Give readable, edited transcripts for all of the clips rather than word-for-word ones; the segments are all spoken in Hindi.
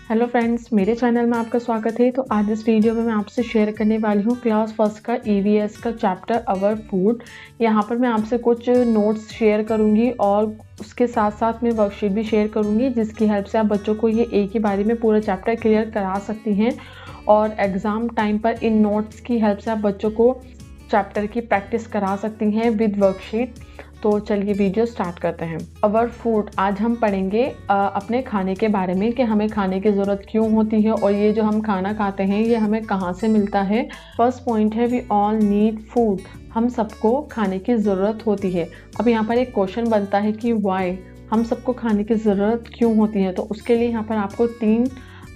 हेलो फ्रेंड्स, मेरे चैनल में आपका स्वागत है। तो आज इस वीडियो में मैं आपसे शेयर करने वाली हूँ क्लास फर्स्ट का ईवीएस का चैप्टर अवर फूड। यहाँ पर मैं आपसे कुछ नोट्स शेयर करूँगी और उसके साथ साथ मैं वर्कशीट भी शेयर करूँगी, जिसकी हेल्प से आप बच्चों को ये एक ही बारी में पूरा चैप्टर क्लियर करा सकती हैं और एग्ज़ाम टाइम पर इन नोट्स की हेल्प से आप बच्चों को चैप्टर की प्रैक्टिस करा सकती हैं विद वर्कशीट। तो चलिए वीडियो स्टार्ट करते हैं। अवर फूड, आज हम पढ़ेंगे अपने खाने के बारे में कि हमें खाने की ज़रूरत क्यों होती है और ये जो हम खाना खाते हैं ये हमें कहाँ से मिलता है। फर्स्ट पॉइंट है वी ऑल नीड फूड, हम सबको खाने की ज़रूरत होती है। अब यहाँ पर एक क्वेश्चन बनता है कि वाई, हम सबको खाने की ज़रूरत क्यों होती है। तो उसके लिए यहाँ पर आपको 3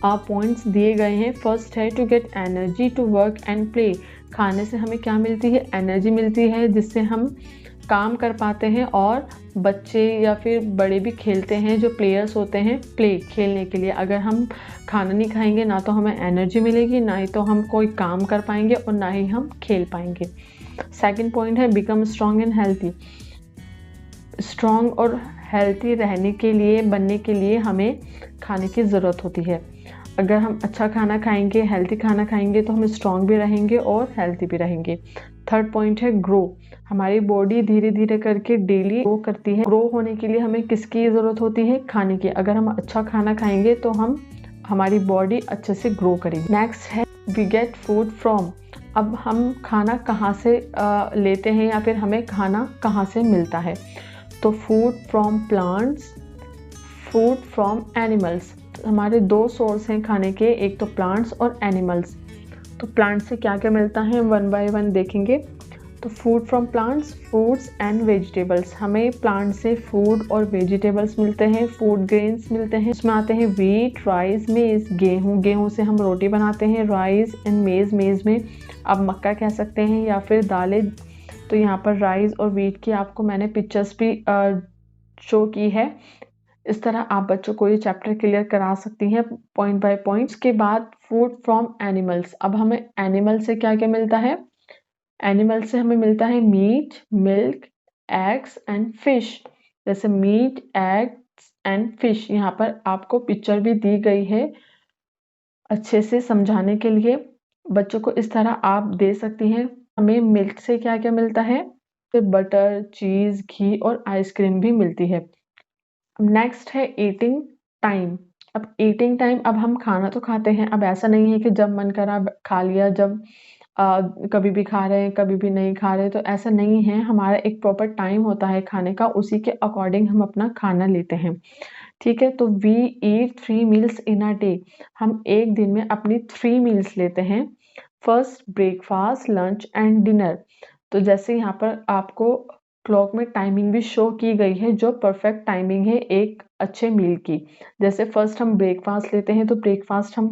पॉइंट्स दिए गए हैं। फर्स्ट है to get energy to work and play, खाने से हमें क्या मिलती है, एनर्जी मिलती है जिससे हम काम कर पाते हैं और बच्चे या फिर बड़े भी खेलते हैं, जो प्लेयर्स होते हैं प्ले खेलने के लिए। अगर हम खाना नहीं खाएंगे ना तो हमें एनर्जी मिलेगी, ना ही तो हम कोई काम कर पाएंगे और ना ही हम खेल पाएंगे। सेकंड पॉइंट है become strong and healthy, strong और हेल्थी रहने के लिए, बनने के लिए हमें खाने की ज़रूरत होती है। अगर हम अच्छा खाना खाएंगे, हेल्थी खाना खाएंगे तो हम स्ट्रॉन्ग भी रहेंगे और हेल्थी भी रहेंगे। थर्ड पॉइंट है ग्रो, हमारी बॉडी धीरे धीरे करके डेली ग्रो करती है। ग्रो होने के लिए हमें किसकी ज़रूरत होती है, खाने की। अगर हम अच्छा खाना खाएंगे तो हमारी बॉडी अच्छे से ग्रो करेगी। नेक्स्ट है वी गेट फूड फ्रॉम, अब हम खाना कहाँ से लेते हैं या फिर हमें खाना कहाँ से मिलता है। तो food from plants, food from animals, हमारे 2 सोर्स हैं खाने के, एक तो प्लांट्स और एनिमल्स। तो प्लांट से क्या क्या मिलता है वन बाय वन देखेंगे। तो food from plants, fruits and vegetables, हमें प्लांट से फूड और वेजिटेबल्स मिलते हैं, फूड ग्रेन्स मिलते हैं। इसमें आते हैं वीट, राइस, मेज़, गेहूँ, गेहूँ से हम रोटी बनाते हैं, राइस एंड मेज़, मेज़ में आप मक्का कह सकते हैं या फिर दालें। तो यहाँ पर राइस और वीट की आपको मैंने पिक्चर्स भी शो की है। इस तरह आप बच्चों को ये चैप्टर क्लियर करा सकती हैं पॉइंट बाय पॉइंट्स। के बाद फूड फ्रॉम एनिमल्स, अब हमें एनिमल से क्या क्या मिलता है। एनिमल से हमें मिलता है meat, milk, eggs and fish. जैसे मीट, एग्स एंड फिश, यहाँ पर आपको पिक्चर भी दी गई है अच्छे से समझाने के लिए। बच्चों को इस तरह आप दे सकती हैं। हमें मिल्क से क्या क्या मिलता है, फिर बटर, चीज़, घी और आइसक्रीम भी मिलती है। नेक्स्ट है ईटिंग टाइम। अब ईटिंग टाइम, अब हम खाना तो खाते हैं, अब ऐसा नहीं है कि जब मन करा खा लिया, जब कभी भी खा रहे हैं कभी भी नहीं खा रहे, तो ऐसा नहीं है। हमारा एक प्रॉपर टाइम होता है खाने का, उसी के अकॉर्डिंग हम अपना खाना लेते हैं। ठीक है, तो we eat 3 meals in a day, हम एक दिन में अपनी 3 मील्स लेते हैं। First breakfast, lunch and dinner. तो जैसे यहाँ पर आपको क्लॉक में टाइमिंग भी शो की गई है, जो परफेक्ट टाइमिंग है एक अच्छे मील की। जैसे फर्स्ट हम ब्रेकफास्ट लेते हैं, तो ब्रेकफास्ट हम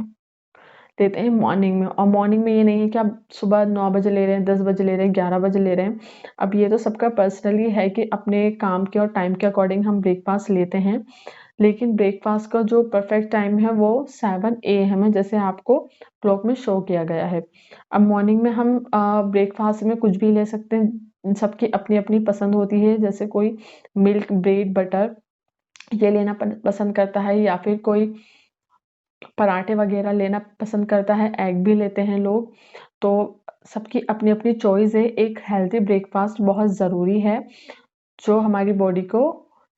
लेते हैं मॉर्निंग में, और मॉर्निंग में ये नहीं है कि आप सुबह 9 बजे ले रहे हैं, 10 बजे ले रहे हैं, 11 बजे ले रहे हैं। अब ये तो सबका पर्सनली है कि अपने काम के और टाइम के अकॉर्डिंग हम ब्रेकफास्ट लेते हैं, लेकिन ब्रेकफास्ट का जो परफेक्ट टाइम है वो 7 AM है, जैसे आपको क्लॉक में शो किया गया है। अब मॉर्निंग में हम ब्रेकफास्ट में कुछ भी ले सकते हैं, सबकी अपनी अपनी पसंद होती है। जैसे कोई मिल्क, ब्रेड, बटर ये लेना पसंद करता है, या फिर कोई पराठे वगैरह लेना पसंद करता है, एग भी लेते हैं लोग। तो सबकी अपनी अपनी चॉइस है। एक हेल्दी ब्रेकफास्ट बहुत ज़रूरी है जो हमारी बॉडी को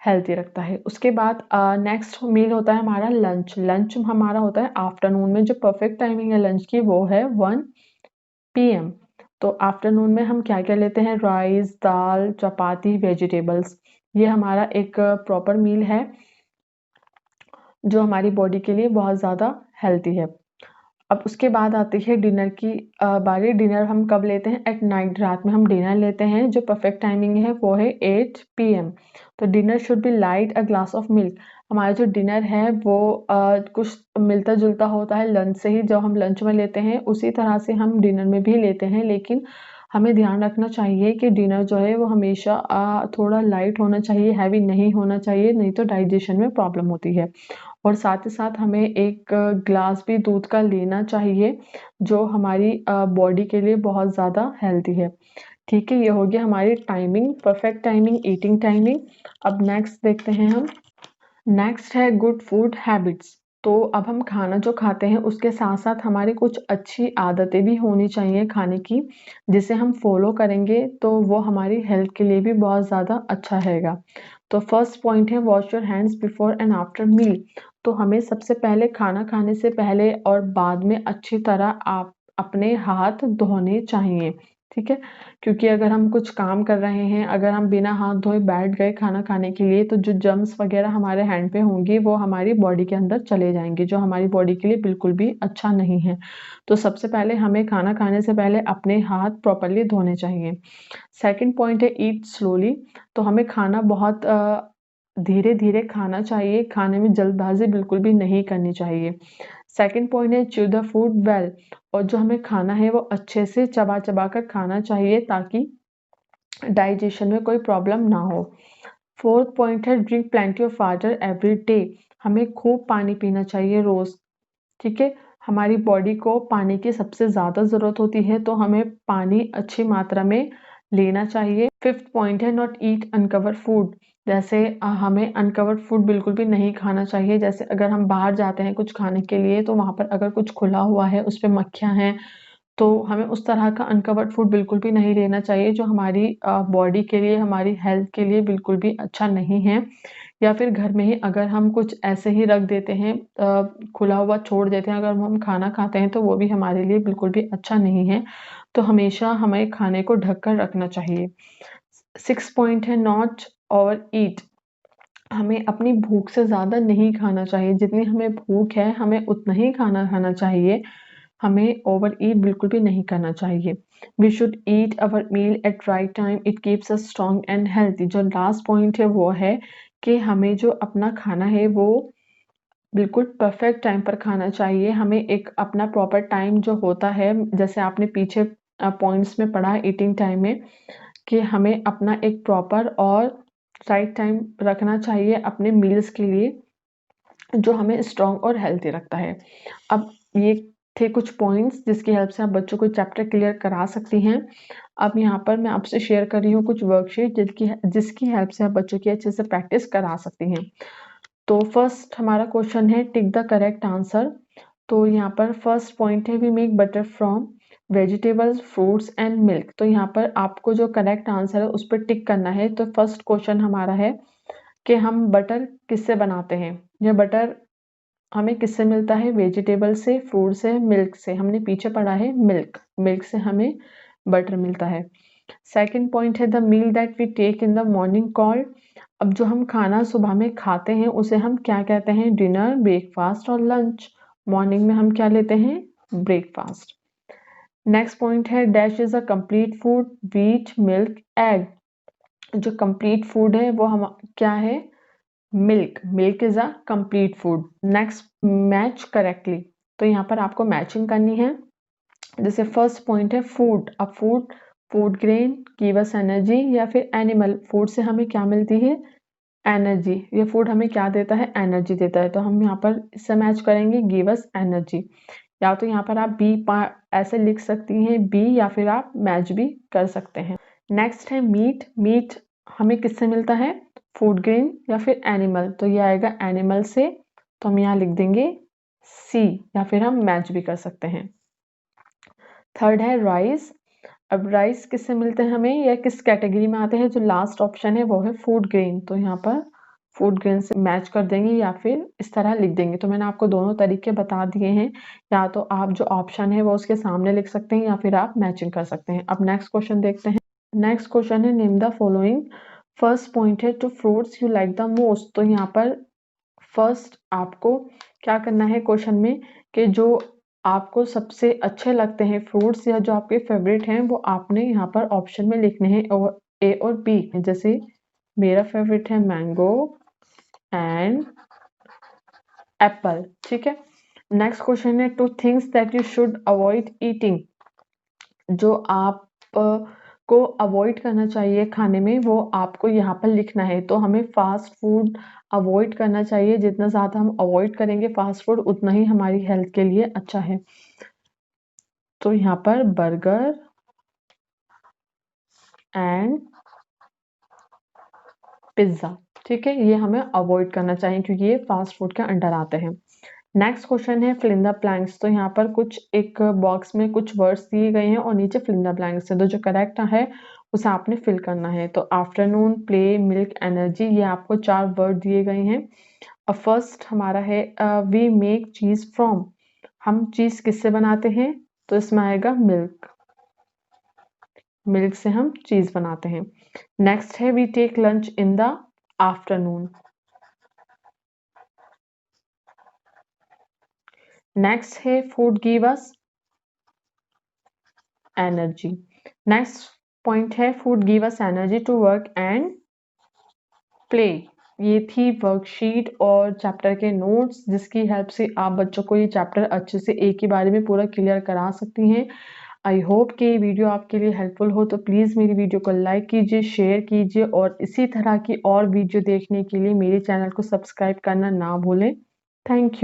हेल्दी रखता है। उसके बाद नेक्स्ट मील होता है हमारा लंच। लंच हमारा होता है आफ्टरनून में, जो परफेक्ट टाइमिंग है लंच की वो है 1 PM। तो आफ्टरनून में हम क्या क्या लेते हैं, राइस, दाल, चपाती, वेजिटेबल्स। ये हमारा एक प्रॉपर मील है जो हमारी बॉडी के लिए बहुत ज़्यादा हेल्दी है। अब उसके बाद आती है डिनर की बारी। डिनर हम कब लेते हैं, एट नाइट, रात में हम डिनर लेते हैं। जो परफेक्ट टाइमिंग है वो है 8 PM। तो dinner should be light, a glass of milk. हमारा जो डिनर है वो कुछ मिलता जुलता होता है लंच से ही, जो हम लंच में लेते हैं उसी तरह से हम डिनर में भी लेते हैं, लेकिन हमें ध्यान रखना चाहिए कि डिनर जो है वो हमेशा थोड़ा लाइट होना चाहिए, हैवी नहीं होना चाहिए, नहीं तो डाइजेशन में प्रॉब्लम होती है। और साथ ही साथ हमें एक ग्लास भी दूध का लेना चाहिए, जो हमारी बॉडी के लिए बहुत ज़्यादा हेल्दी है। ठीक है, ये हो गया हमारी timing, perfect timing, eating timing. अब नेक्स्ट देखते हैं हम। नेक्स्ट है गुड फूड हैबिट्स। तो अब हम खाना जो खाते हैं उसके साथ-साथ हमारी कुछ अच्छी आदतें भी होनी चाहिए खाने की, जिसे हम फ़ॉलो करेंगे तो वो हमारी हेल्थ के लिए भी बहुत ज़्यादा अच्छा रहेगा। तो फर्स्ट पॉइंट है wash your hands before and after meal. तो हमें सबसे पहले खाना खाने से पहले और बाद में अच्छी तरह आप अपने हाथ धोने चाहिए, ठीक है? क्योंकि अगर हम कुछ काम कर रहे हैं, अगर हम बिना हाथ धोए बैठ गए खाना खाने के लिए, तो जो जर्म्स वगैरह हमारे हैंड पे होंगी, वो हमारी बॉडी के अंदर चले जाएँगे, जो हमारी बॉडी के लिए बिल्कुल भी अच्छा नहीं है। तो सबसे पहले हमें खाना खाने से पहले अपने हाथ प्रॉपर्ली धोने चाहिए। सेकंड पॉइंट है ईट स्लोली। तो हमें खाना बहुत धीरे-धीरे खाना चाहिए, खाने में जल्दबाज़ी बिल्कुल भी नहीं करनी चाहिए। सेकंड पॉइंट है च्यू द फूड वेल। और जो हमें खाना है वो अच्छे से चबा-चबा कर खाना चाहिए ताकि डाइजेशन में कोई प्रॉब्लम ना हो। फोर्थ पॉइंट है drink plenty of water every day. हमें खूब पानी पीना चाहिए रोज़, ठीक है? हमारी बॉडी को पानी की सबसे ज़्यादा ज़रूरत होती है, तो हमें पानी अच्छी मात्रा में लेना चाहिए। फिफ्थ पॉइंट है नॉट ईट अनकवर्ड फूड। जैसे हमें अनकवर्ड फूड बिल्कुल भी नहीं खाना चाहिए। जैसे अगर हम बाहर जाते हैं कुछ खाने के लिए, तो वहाँ पर अगर कुछ खुला हुआ है, उस पे मक्खियाँ हैं, तो हमें उस तरह का अनकवर्ड फूड बिल्कुल भी नहीं लेना चाहिए, जो हमारी बॉडी के लिए, हमारी हेल्थ के लिए बिल्कुल भी अच्छा नहीं है। या फिर घर में ही अगर हम कुछ ऐसे ही रख देते हैं, खुला हुआ छोड़ देते हैं, अगर हम खाना खाते हैं, तो वो भी हमारे लिए बिल्कुल भी अच्छा नहीं है। तो हमेशा हमें खाने को ढक कर रखना चाहिए। सिक्स्थ पॉइंट है नॉट ओवर ईट। हमें अपनी भूख से ज़्यादा नहीं खाना चाहिए, जितनी हमें भूख है, हमें उतना ही खाना खाना चाहिए। हमें ओवर ईट बिल्कुल भी नहीं करना चाहिए। We should eat our meal at right time, it keeps us strong and healthy. जो लास्ट पॉइंट है वो है कि हमें जो अपना खाना है वो बिल्कुल परफेक्ट टाइम पर खाना चाहिए। हमें एक अपना प्रॉपर टाइम जो होता है, जैसे आपने पीछे पॉइंट्स में पढ़ा ईटिंग टाइम में, कि हमें अपना एक प्रॉपर और राइट टाइम रखना चाहिए अपने मील्स के लिए, जो हमें स्ट्रॉन्ग और हेल्थी रखता है। अब ये थे कुछ पॉइंट्स जिसकी हेल्प से आप बच्चों को चैप्टर क्लियर करा सकती हैं। अब यहाँ पर मैं आपसे शेयर कर रही हूँ कुछ वर्कशीट जिनकी जिसकी हेल्प से आप बच्चों की अच्छे से प्रैक्टिस करा सकती हैं। तो फर्स्ट हमारा क्वेश्चन है टिक द करेक्ट आंसर। तो यहाँ पर फर्स्ट पॉइंट है we make butter from vegetables, fruits and milk. तो यहाँ पर आपको जो करेक्ट आंसर है उस पर टिक करना है। तो फर्स्ट क्वेश्चन हमारा है कि हम बटर किससे बनाते हैं? यह बटर हमें किससे मिलता है? वेजिटेबल से, फ्रूट से, मिल्क से। हमने पीछे पढ़ा है मिल्क, मिल्क से हमें बटर मिलता है। सेकंड पॉइंट है the meal that we take in the morning called. अब जो हम खाना सुबह में खाते हैं उसे हम क्या कहते हैं? डिनर, ब्रेकफास्ट और लंच। मॉर्निंग में हम क्या लेते हैं? ब्रेकफास्ट। नेक्स्ट पॉइंट है dash is a complete food, wheat, milk, egg. जो कंप्लीट फूड है वो हम क्या है? Milk. Milk is a complete food. Next, match correctly. तो यहाँ पर आपको मैचिंग करनी है। जैसे फर्स्ट पॉइंट है फूड। अब food, food grain, give us energy, या फिर एनिमल। फूड से हमें क्या मिलती है? एनर्जी। ये फूड हमें क्या देता है? एनर्जी देता है। तो हम यहाँ पर इससे मैच करेंगे गिव अस एनर्जी। या तो यहाँ पर आप बी ऐसे लिख सकती हैं बी, या फिर आप मैच भी कर सकते हैं। नेक्स्ट है मीट। मीट हमें किससे मिलता है? फूड ग्रेन या फिर एनिमल। तो ये आएगा एनिमल से। तो हम यहाँ लिख देंगे सी, या फिर हम मैच भी कर सकते हैं। थर्ड है राइस। अब राइस किससे मिलते हैं हमें, या किस कैटेगरी में आते हैं? जो लास्ट ऑप्शन है वो है फूड ग्रेन। तो यहाँ पर फूड ग्रेन से मैच कर देंगे, या फिर इस तरह लिख देंगे। तो मैंने आपको दोनों तरीके बता दिए हैं। या तो आप जो ऑप्शन है वो उसके सामने लिख सकते हैं, या फिर आप मैचिंग कर सकते हैं। अब नेक्स्ट क्वेश्चन देखते हैं। नेक्स्ट क्वेश्चन है name the following. First point है two fruits you like the most. तो यहाँ पर फर्स्ट आपको क्या करना है क्वेश्चन में, कि जो आपको सबसे अच्छे लगते हैं फ्रूट्स, या जो आपके फेवरेट हैं, वो आपने यहाँ पर ऑप्शन में लिखने हैं, और ए और बी। जैसे मेरा फेवरेट है मैंगो एंड एप्पल, ठीक है। नेक्स्ट क्वेश्चन है two things that you should avoid eating. जो आप को अवॉइड करना चाहिए खाने में, वो आपको यहाँ पर लिखना है। तो हमें फास्ट फूड अवॉइड करना चाहिए। जितना ज़्यादा हम अवॉइड करेंगे फास्ट फूड, उतना ही हमारी हेल्थ के लिए अच्छा है। तो यहाँ पर बर्गर एंड पिज्ज़ा, ठीक है, ये हमें अवॉइड करना चाहिए क्योंकि ये फास्ट फूड के अंडर आते हैं। नेक्स्ट क्वेश्चन है फिल इन द ब्लैंक्स। तो यहाँ पर कुछ एक बॉक्स में कुछ वर्ड्स दिए गए हैं और नीचे फिल इन द ब्लैंक्स है, तो जो करेक्ट है उसे आपने फिल करना है। तो आफ्टरनून, प्ले, मिल्क, एनर्जी, ये आपको 4 वर्ड दिए गए हैं। फर्स्ट हमारा है वी मेक चीज फ्रॉम। हम चीज किससे बनाते हैं? तो इसमें आएगा मिल्क। मिल्क से हम चीज बनाते हैं। नेक्स्ट है we take lunch in the afternoon. Next है food give us energy. Next point है food give us energy to work and play. ये थी वर्कशीट और चैप्टर के नोट्स, जिसकी हेल्प से आप बच्चों को ये चैप्टर अच्छे से एक ही बारे में पूरा क्लियर करा सकती हैं। आई होप कि ये वीडियो आपके लिए हेल्पफुल हो, तो प्लीज़ मेरी वीडियो को लाइक कीजिए, शेयर कीजिए और इसी तरह की और वीडियो देखने के लिए मेरे चैनल को सब्सक्राइब करना ना भूलें। Thank you.